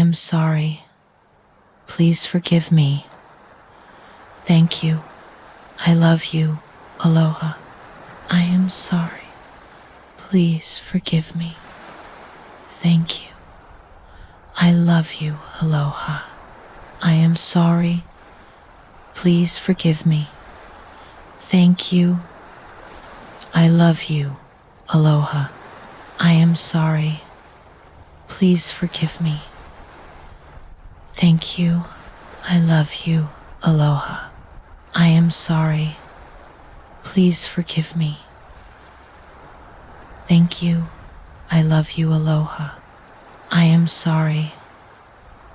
am sorry. Please forgive me. Thank you. I love you. Aloha. I am sorry. Please forgive me. Thank you. I love you. Aloha. I am sorry. Please forgive me. Thank you. I love you. Aloha. I am sorry. Please forgive me. Thank you. I love you. Aloha. I am sorry. Please forgive me. Thank you. I love you. Aloha. I am sorry.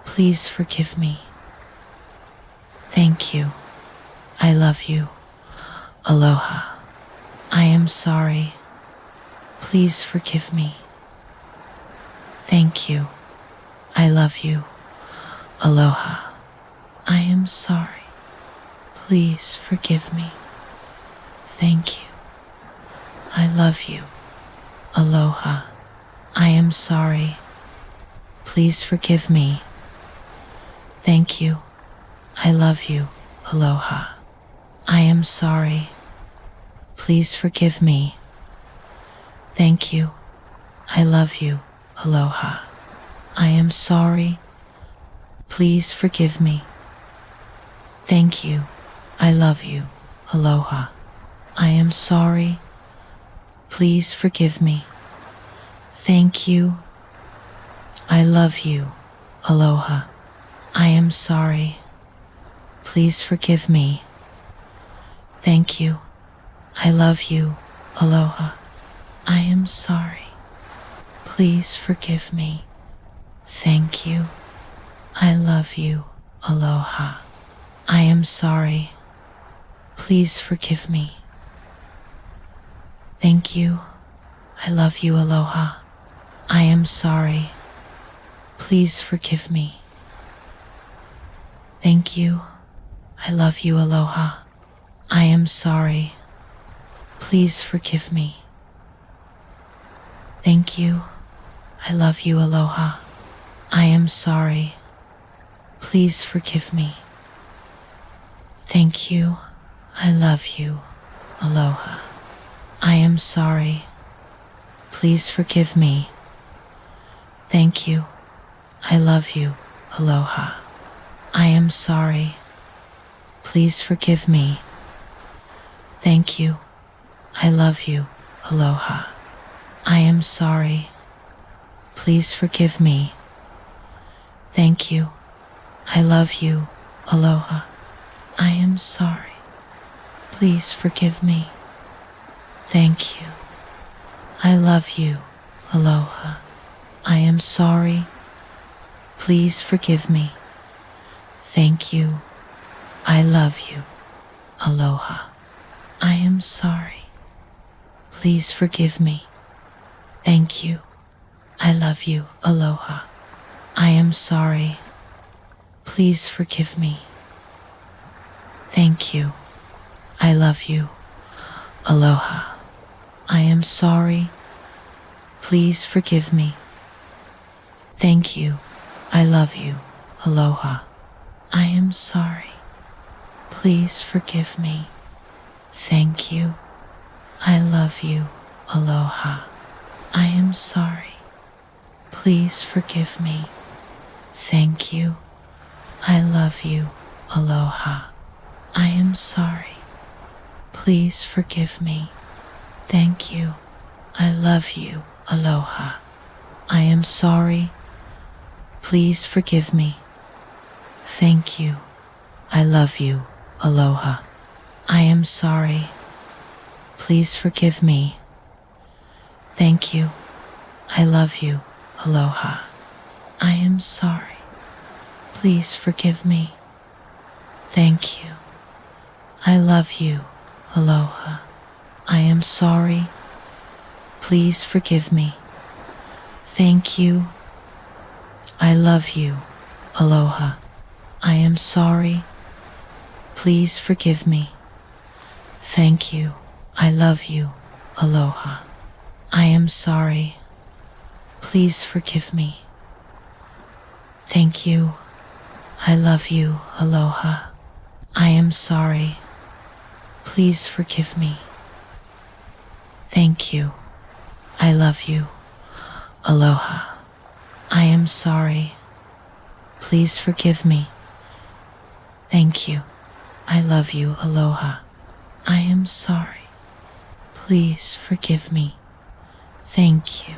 Please forgive me. Thank you. I love you. Aloha. I am sorry. Please forgive me. Thank you. I love you. Aloha. I am sorry. Please forgive me. Thank you. I love you. Aloha. I am sorry. Please forgive me. Thank you. I love you. Aloha. I am sorry. Please forgive me. Thank you. I love you. Aloha. I am sorry. Please forgive me. Thank you. I love you. Aloha. I am sorry. Please forgive me. Thank you. I love you. Aloha. I am sorry. Please forgive me. Thank you. I love you. Aloha. I am sorry. Please forgive me. Thank you. I love you. Aloha. I am sorry. Please forgive me. Thank you. I love you. Aloha. I am sorry. Please forgive me. Thank you. I love you. Aloha. I am sorry. Please forgive me. Thank you. I love you. Aloha. I am sorry. Please forgive me. Thank you. I love you. Aloha. I am sorry. Please forgive me. Thank you. I love you. Aloha. I am sorry. Please forgive me. Thank you. I love you. Aloha. I am sorry. Please forgive me. Thank you. I love you. Aloha. I am sorry. Please forgive me. Thank you. I love you. Aloha. I am sorry. Please forgive me. Thank you. I love you. Aloha. I am sorry. Please forgive me. Thank you. I love you. Aloha. I am sorry. Please forgive me. Thank you. I love you. Aloha. I am sorry. Please forgive me. Thank you. I love you. Aloha. I am sorry. Please forgive me. Thank you. I love you. Aloha. I am sorry. Please forgive me. Thank you. I love you. Aloha. I am sorry. Please forgive me. Thank you. I love you. Aloha. I am sorry. Please forgive me. Thank you. I love you. Aloha. I am sorry. Please forgive me. Thank you. I love you. Aloha. I am sorry. Please forgive me. Thank you. I love you. Aloha. I am sorry. Please forgive me. Thank you. I love you. Aloha. I am sorry. Please forgive me. Thank you. I love you. Aloha. I am sorry. Please forgive me. Thank you. I love you. Aloha. I am sorry. Please forgive me. Thank you. I love you. Aloha. I am sorry. Please forgive me. Thank you. I love you. Aloha. I am sorry. Please forgive me. Thank you.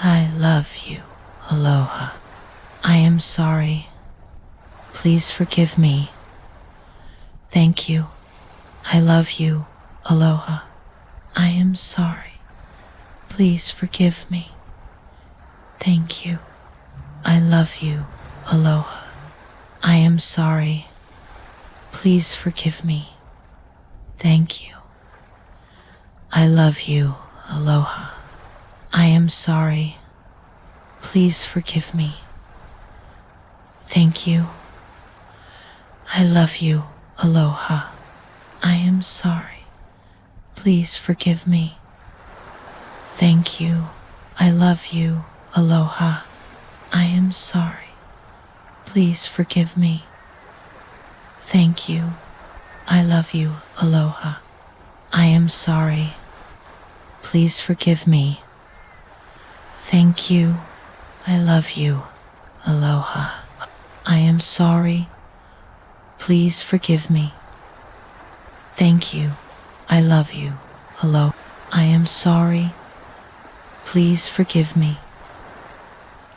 I love you. Aloha. I am sorry. Please forgive me. Thank you. I love you. Aloha. I am sorry. Please forgive me. Thank you. I love you. Aloha. I am sorry. Please forgive me. Thank you. I love you. Aloha. I am sorry. Please forgive me. Thank you. I love you. Aloha. I am sorry. Please forgive me. Thank you. I love you. Aloha. I am sorry. Please forgive me. Thank you. I love you. Aloha. I am sorry. Please forgive me. Thank you. I love you. Aloha. I am sorry. Please forgive me. Thank you. I love you. Aloha. I am sorry. Please forgive me.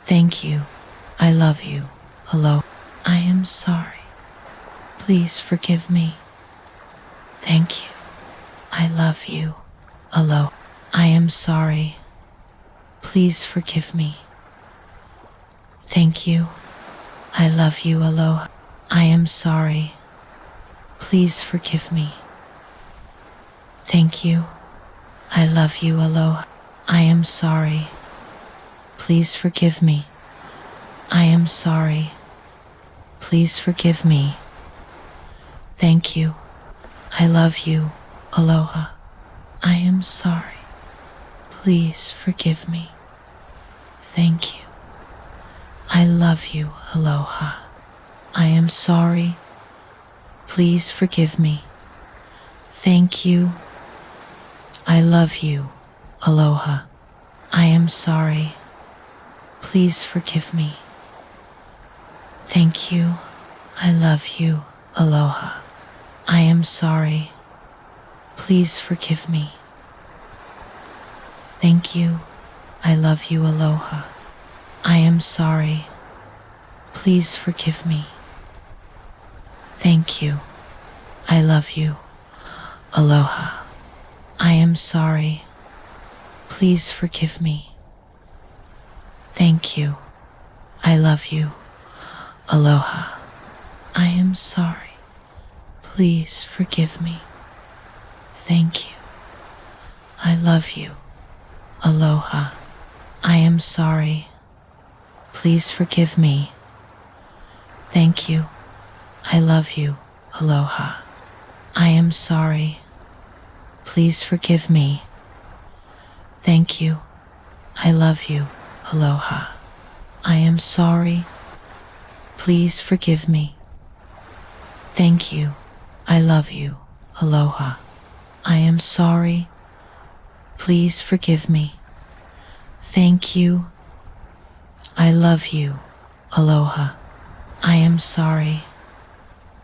Thank you. I love you. Aloha. I am sorry. Please forgive me. Thank you. I love you. Aloha. I am sorry. Please forgive me. Thank you. I love you. Aloha. I am sorry. Please forgive me. Thank you. I love you. Aloha. I am sorry. Please forgive me. I am sorry. Please forgive me. Thank you. I love you. Aloha. I am sorry. Please forgive me. Thank you. I love you. Aloha. I am sorry. Please forgive me. Thank you. I love you. Aloha. I am sorry. Please forgive me. Thank you. I love you. Aloha. I am sorry. Please forgive me. Thank you. I love you. Aloha. I am sorry. Please forgive me. Thank you. I love you. Aloha. I am sorry. Please forgive me. Thank you. I love you. Aloha. I am sorry. Please forgive me. Thank you. I love you. Aloha. I am sorry. Please forgive me. Thank you. I love you. Aloha. I am sorry. Please forgive me. Thank you. I love you. Aloha. I am sorry. Please forgive me. Thank you. I love you. Aloha. I am sorry. Please forgive me. Thank you. I love you. Aloha. I am sorry.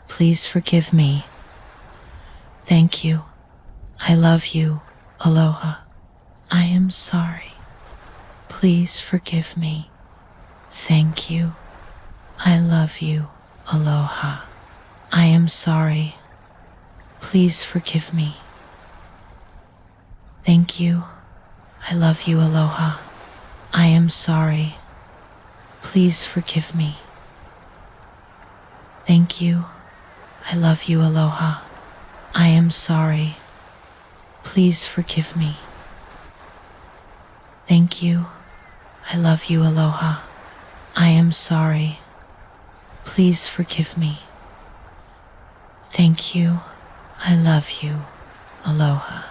Please forgive me. Thank you. I love you. Aloha. I am sorry. Please forgive me. Thank you. I love you. Aloha. I am sorry. Please forgive me. Thank you. I love you. Aloha. I am sorry. Please forgive me. Thank you. I love you. Aloha. I am sorry. Please forgive me. Thank you. I love you. Aloha. I am sorry. Please forgive me. Thank you. I love you. Aloha.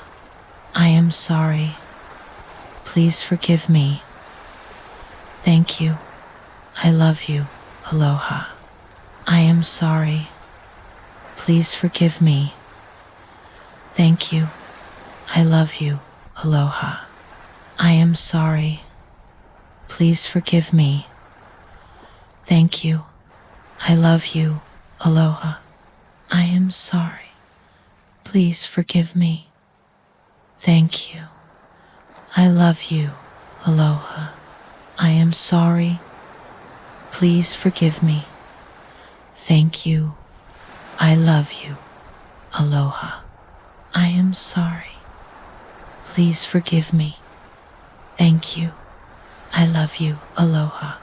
I am sorry. Please forgive me. Thank you. I love you. Aloha. I am sorry. Please forgive me. Thank you. I love you. Aloha. I am sorry. Please forgive me. Thank you. I love you. Aloha. I am sorry. Please forgive me. Thank you. I love you. Aloha. I am sorry. Please forgive me. Thank you. I love you. Aloha. I am sorry. Please forgive me. Thank you. I love you. Aloha.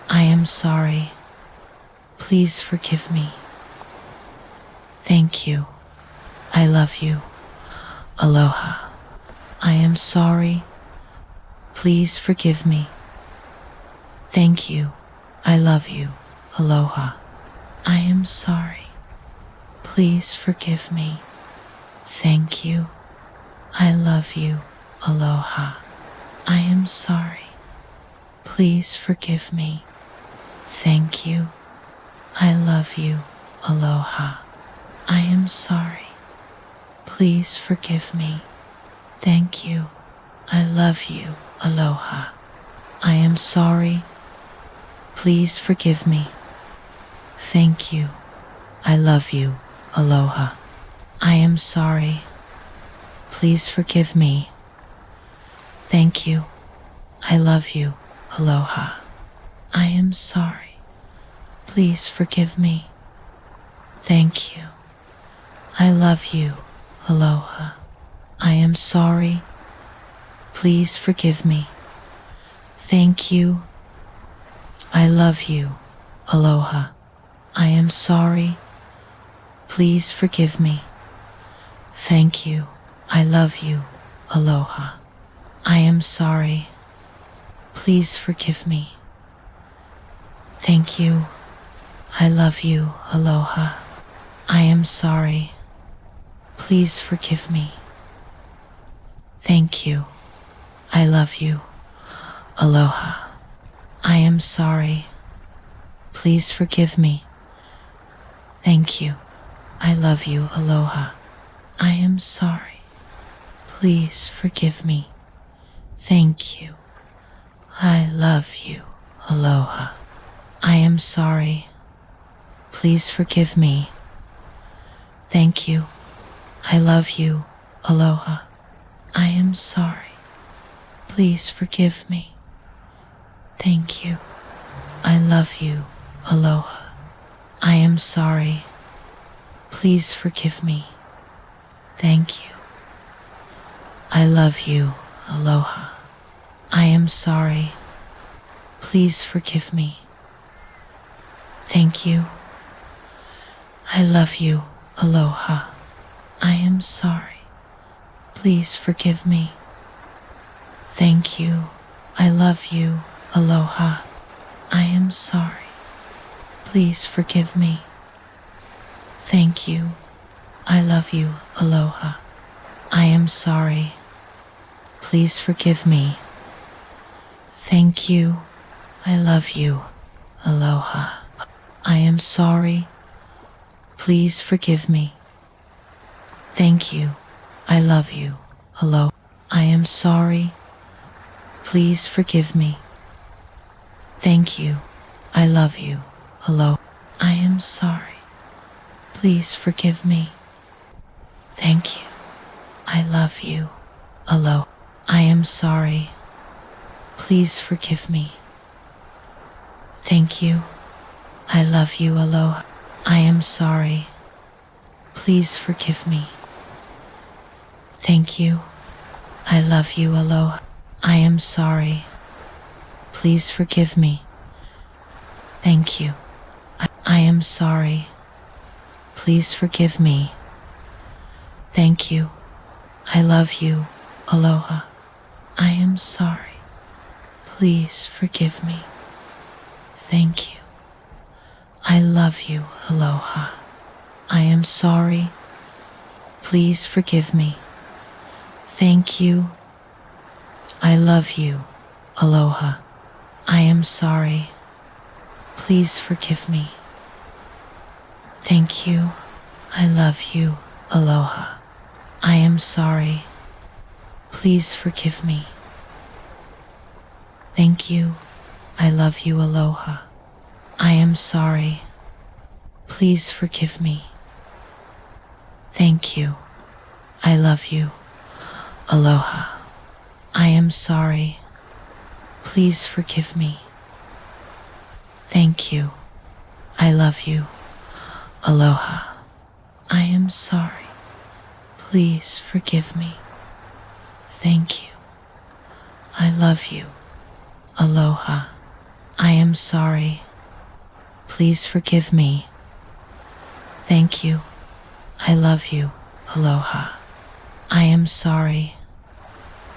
I am sorry. Please forgive me. Thank you. I love you. Aloha. I am sorry. Please forgive me. Thank you. I love you. Aloha. I am sorry. Please forgive me. Thank you. I love you. Aloha. I am sorry. Please forgive me. Thank you. I love you. Aloha. I am sorry. Please forgive me. Thank you. I love you. Aloha. I am sorry. Please forgive me. Thank you. I love you. Aloha. I am sorry. Please forgive me. Thank you. I love you. Aloha. I am sorry. Please forgive me. Thank you. I love you. Aloha. I am sorry. Please forgive me. Thank you. I love you. Aloha. I am sorry. Please forgive me. Thank you. I love you. Aloha. I am sorry. Please forgive me. Thank you. I love you. Aloha. I am sorry. Please forgive me. Thank you. I love you. Aloha. I am sorry. Please forgive me. Thank you. I love you. Aloha. I am sorry. Please forgive me. Thank you. I love you. Aloha. I am sorry. Please forgive me. Thank you. I love you. Aloha. I am sorry. Please forgive me. Thank you. I love you. Aloha. I am sorry. Please forgive me. Thank you. I love you. Aloha. I am sorry. Please forgive me. Thank you. I love you. Aloha. I am sorry. Please forgive me. Thank you. I love you. Aloha. I am sorry. Please forgive me. Thank you. I love you. Aloha. I am sorry. Please forgive me. Thank you. I love you. Aloha. I am sorry. Please forgive me. Thank you. I love you. Aloha. I am sorry. Please forgive me. Thank you. I love you. Aloha. I am sorry. Please forgive me. Thank you. I love you. Aloha. I am sorry. Please forgive me. Thank you. I love you. Aloha. I am sorry. Please forgive me. Thank you. I love you. Aloha. I am sorry. Please forgive me. Thank you. I am sorry. Please forgive me. Thank you. I love you. Aloha. I am sorry. Please forgive me. Thank you. I love you. Aloha. I am sorry. Please forgive me. Thank you. I love you. Aloha. I am sorry. Please forgive me. Thank you. I love you. Aloha. I am sorry. Please forgive me. Thank you. I love you. Aloha. I am sorry. Please forgive me. Thank you. I love you. Aloha. I am sorry. Please forgive me. Thank you. I love you. Aloha. I am sorry. Please forgive me. Thank you. I love you. Aloha. I am sorry. Please forgive me. Thank you. I love you. Aloha. I am sorry.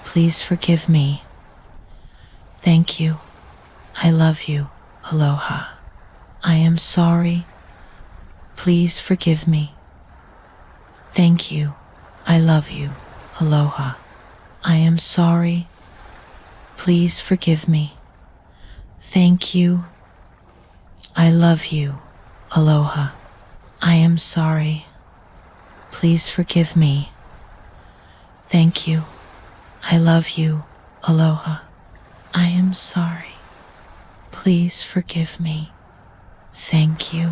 Please forgive me. Thank you. I love you. Aloha. I am sorry. Please forgive me. Thank you. I love you. Aloha. I am sorry. Please forgive me. Thank you. I love you. Aloha. I am sorry. Please forgive me. Thank you. I love you. Aloha. I am sorry. Please forgive me. Thank you.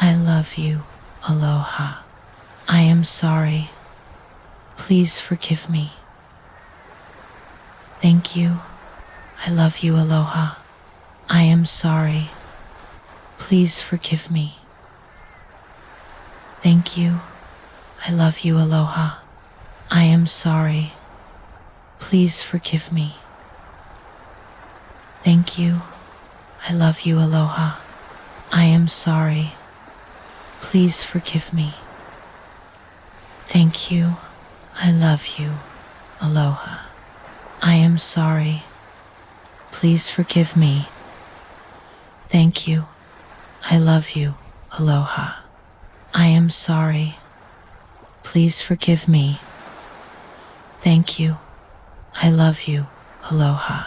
I love you. Aloha. I am sorry. Please forgive me. Thank you. I love you. Aloha. I am sorry. Please forgive me. Thank you. I love you. Aloha. I am sorry. Please forgive me. Thank you. I love you. Aloha. I am sorry. Please forgive me. Thank you. I love you. Aloha. I am sorry. Please forgive me. Thank you. I love you. Aloha. I am sorry. Please forgive me. Thank you. I love you. Aloha.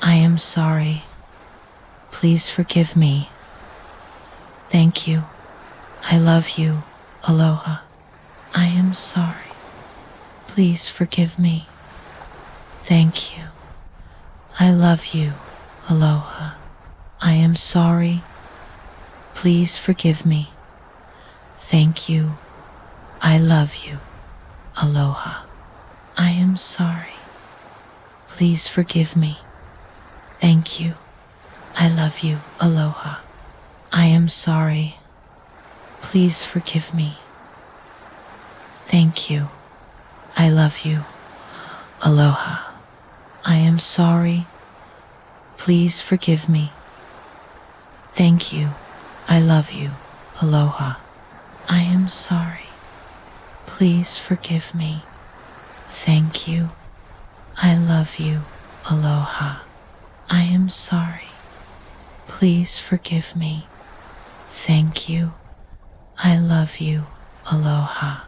I am sorry. Please forgive me. Thank you. I love you. Aloha. I am sorry. Please forgive me. Thank you. I love you. Aloha. I am sorry. Please forgive me. Thank you. I love you. Aloha. I am sorry. Please forgive me. Thank you. I love you. Aloha. I am sorry. Please forgive me. Thank you. I love you. Aloha. I am sorry. Please forgive me. Thank you. I love you. Aloha. I am sorry. Please forgive me. Thank you. I love you. Aloha. I am sorry. Please forgive me. Thank you. I love you. Aloha.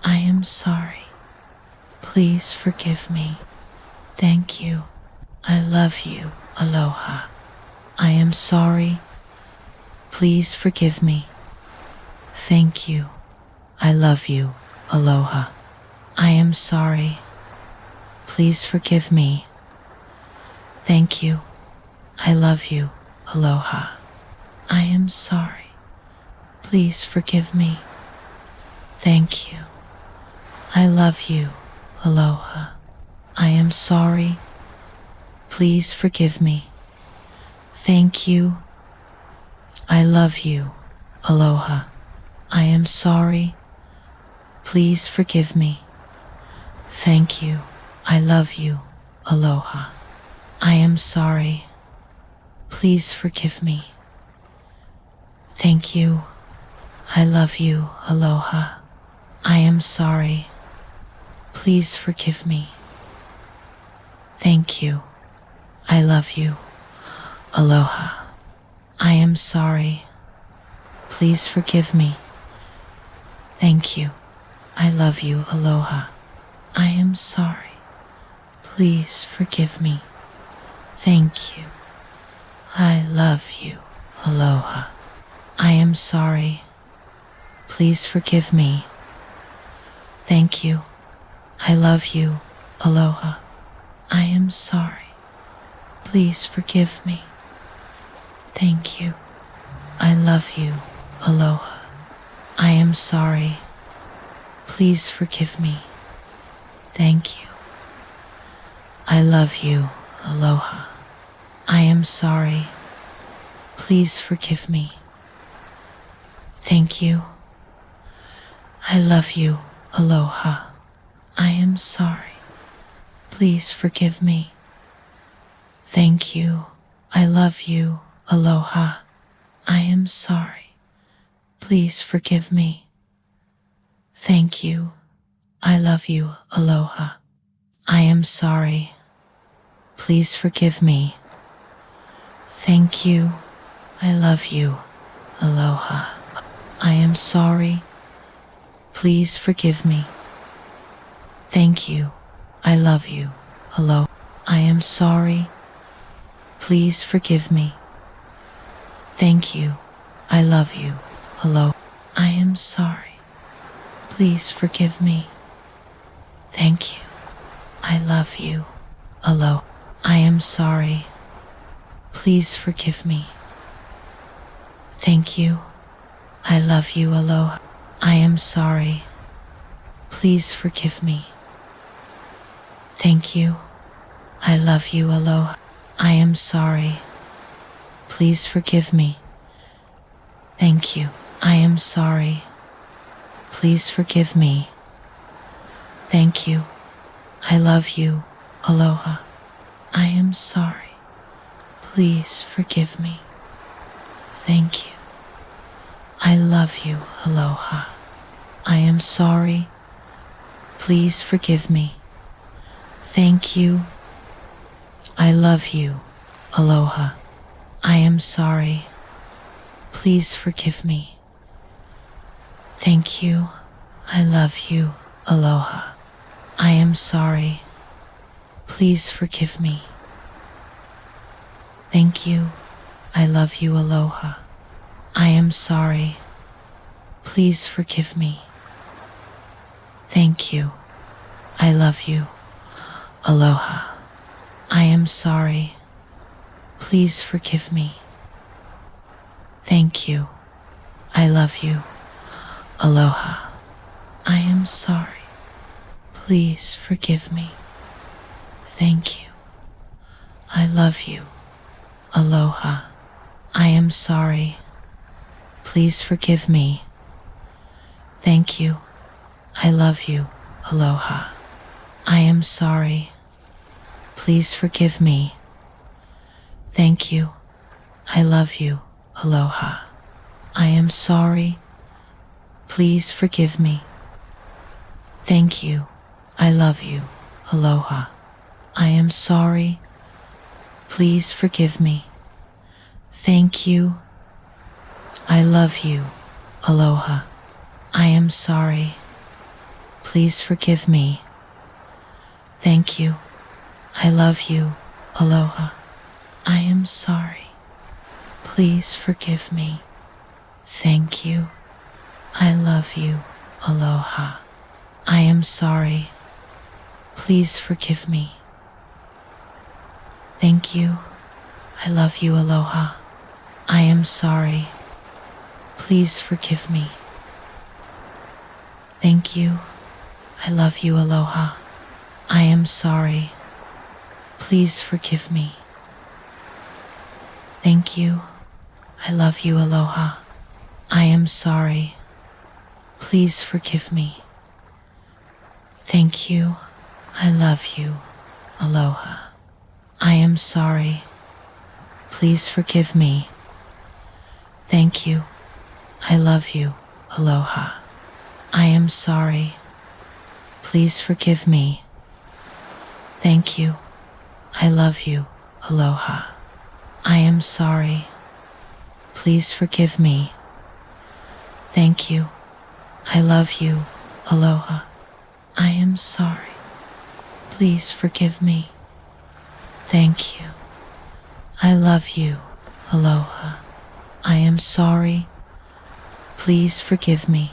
I am sorry. Please forgive me. Thank you. I love you. Aloha. I am sorry. Please forgive me. Thank you. I love you. Aloha. I am sorry. Please forgive me. Thank you. I love you. Aloha. I am sorry. Please forgive me. Thank you. I love you. Aloha. I am sorry. Please forgive me. Thank you. I love you. Aloha. I am sorry. Please forgive me. Thank you. I love you. Aloha. I am sorry. Please forgive me. Thank you. I love you. Aloha. I am sorry. Please forgive me. Thank you. I love you. Aloha. I am sorry. Please forgive me. Thank you. I love you. Aloha. I am sorry. Please forgive me. Thank you. I love you. aloha. I am sorry. Please forgive me. Thank you. I love you. Aloha. I am sorry. Please forgive me. Thank you. I love you. Aloha. I am sorry. Please forgive me. Thank you. I love you. Aloha. I am sorry. Please forgive me. Thank you. I love you. Aloha. I am sorry. Please forgive me. Thank you. I love you. Aloha. I am sorry. Please forgive me. Thank you. I love you. Aloha. I am sorry. Please forgive me. Thank you. I love you. Aloha. I am sorry. Please forgive me. Thank you. I love you. Aloha. I am sorry. Please forgive me. Thank you. I love you. Aloha. I am sorry. Please forgive me. Thank you. I love you. Aloha. I am sorry. Please forgive me. Thank you. I love you. Aloha. I am sorry. Please forgive me. Thank you. I love you. Aloha. I am sorry. Please forgive me. Thank you. I am sorry. Please forgive me. Thank you. I love you. Aloha. I am sorry. Please forgive me. Thank you. I love you. Aloha. I am sorry. Please forgive me. Thank you. I love you. Aloha. I am sorry. Please forgive me. Thank you. I love you. Aloha. I am sorry. Please forgive me. Thank you. I love you. Aloha. I am sorry. Please forgive me. Thank you. I love you. Aloha. I am sorry. Please forgive me. Thank you. I love you. Aloha. I am sorry. Please forgive me. Thank you. I love you. Aloha. I am sorry. Please forgive me. Thank you. I love you. Aloha. I am sorry. Please forgive me. Thank you. I love you. Aloha. I am sorry. Please forgive me. Thank you. I love you. Aloha. I am sorry. Please forgive me. Thank you. I love you. Aloha. I am sorry. Please forgive me. Thank you. I love you. Aloha. I am sorry. Please forgive me. Thank you. I love you. Aloha. I am sorry. Please forgive me. Thank you. I love you. Aloha. I am sorry. Please forgive me. Thank you. I love you. Aloha. I am sorry. Please forgive me. Thank you. I love you. Aloha. I am sorry. Please forgive me. Thank you. I love you. Aloha. I am sorry. Please forgive me. Thank you. I love you. Aloha. I am sorry. Please forgive me. Thank you. I love you. Aloha. I am sorry. Please forgive me. Thank you. I love you. Aloha. I am sorry. Please forgive me. Thank you. I love you. Aloha. I am sorry. Please forgive me.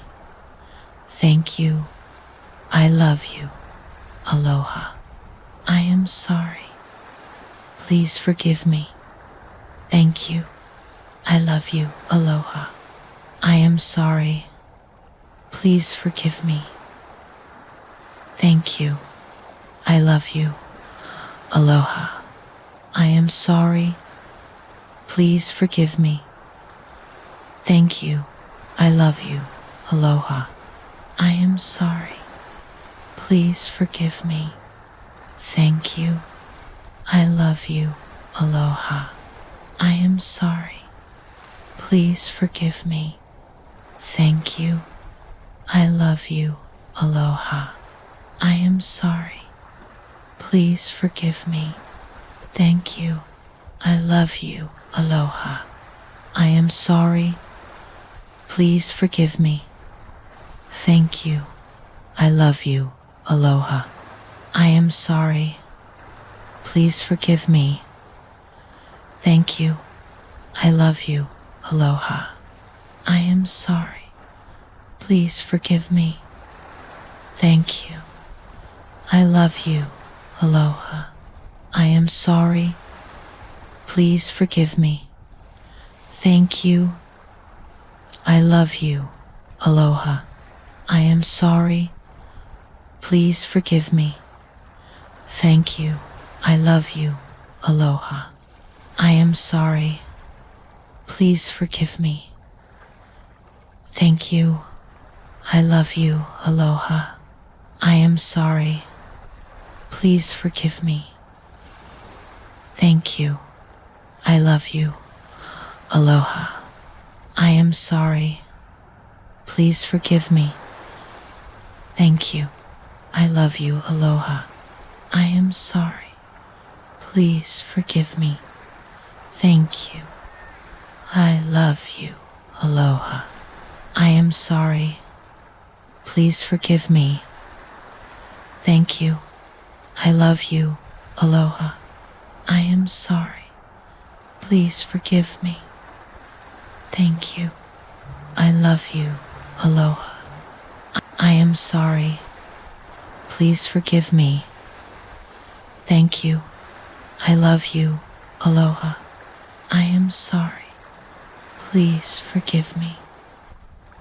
Thank you. I love you. Aloha. I am sorry. Please forgive me. Thank you. I love you. Aloha. I am sorry. Please forgive me. Thank you. I love you. Aloha. I am sorry. Please forgive me. Thank you. I love you. Aloha. I am sorry. Please forgive me. Thank you. I love you. Aloha. I am sorry. Please forgive me. Thank you. I love you. Aloha. I am sorry. Please forgive me. Thank you. I love you. Aloha. I am sorry. Please forgive me. Thank you. I love you. Aloha. I am sorry. Please forgive me. Thank you. I love you. Aloha. I am sorry. Please forgive me. Thank you. I love you. Aloha. I am sorry. Please forgive me. Thank you. I love you. Aloha. I am sorry. Please forgive me. Thank you. I love you. Aloha. I am sorry. Please forgive me. Thank you. I love you. Aloha. I am sorry. Please forgive me. Thank you. I love you. Aloha. I am sorry. Please forgive me. Thank you. I love you. Aloha. I am sorry. Please forgive me. Thank you. I love you. Aloha. I am sorry. Please forgive me. Thank you. I love you. Aloha. I am sorry. Please forgive me. Thank you. I love you. Aloha. I am sorry. Please forgive me. Thank you. I love you. Aloha. I am sorry. Please forgive me.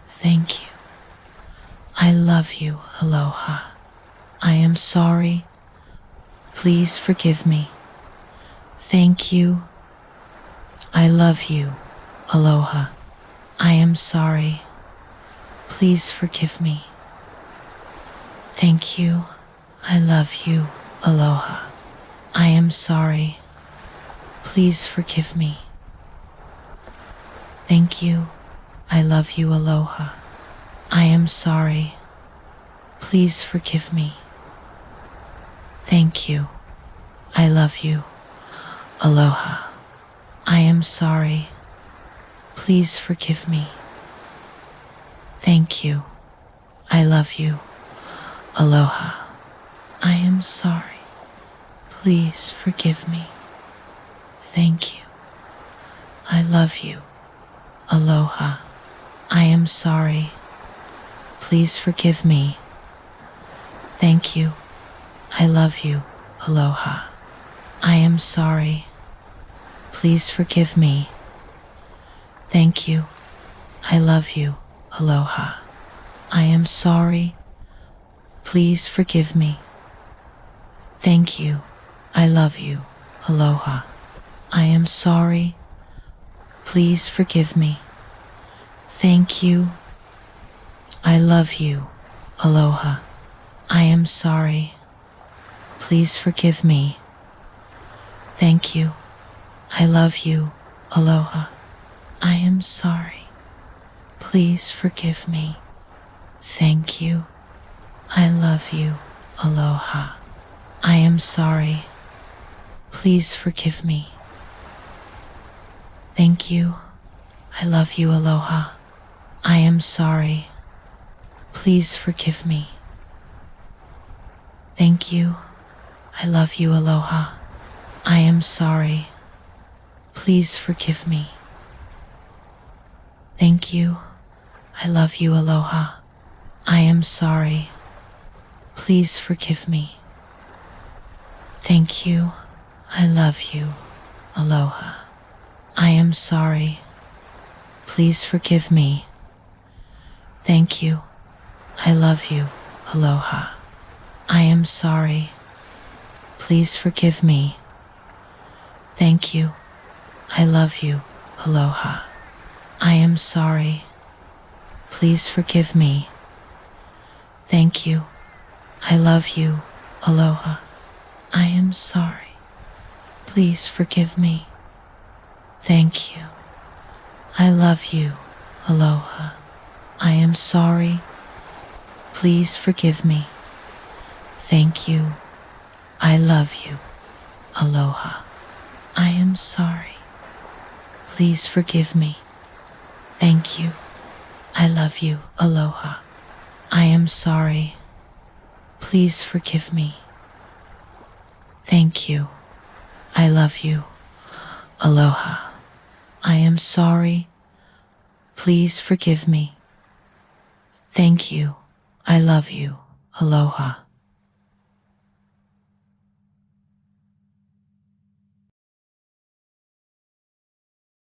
Thank you. I love you. Aloha. I am sorry. Please forgive me. Thank you. I love you. Aloha. I am sorry. Please forgive me. Thank you. I love you. Aloha. I am sorry. Please forgive me. Thank you. I love you. Aloha. I am sorry. Please forgive me. Thank you. I love you. Aloha. I am sorry. Please forgive me. Thank you. I love you. Aloha. I am sorry. Please forgive me. Thank you. I love you. Aloha. I am sorry. Please forgive me. Thank you. I love you. Aloha. I am sorry. Please forgive me. Thank you. I love you. Aloha. I am sorry. Please forgive me. Thank you. I love you. Aloha. I am sorry. Please forgive me. Thank you. I love you. Aloha. I am sorry. Please forgive me. Thank you. I love you. Aloha. I am sorry. Please forgive me. Thank you. I love you. Aloha. I am sorry. Please forgive me. Thank you. I love you. Aloha. I am sorry. Please forgive me. Thank you. I love you. Aloha. I am sorry. Please forgive me. Thank you. I love you. Aloha. I am sorry. Please forgive me. Thank you. I love you. Aloha. I am sorry. Please forgive me. Thank you. I love you. Aloha. I am sorry. Please forgive me. Thank you. I love you. Aloha. I am sorry. Please forgive me. Thank you. I love you. Aloha. I am sorry. Please forgive me. Thank you. I love you. Aloha. I am sorry. Please forgive me. Thank you. I love you. Aloha. I am sorry. Please forgive me. Thank you. I love you. Aloha. I am sorry. Please forgive me. Thank you. I love you. Aloha. I am sorry. Please forgive me. Thank you. I love you. Aloha.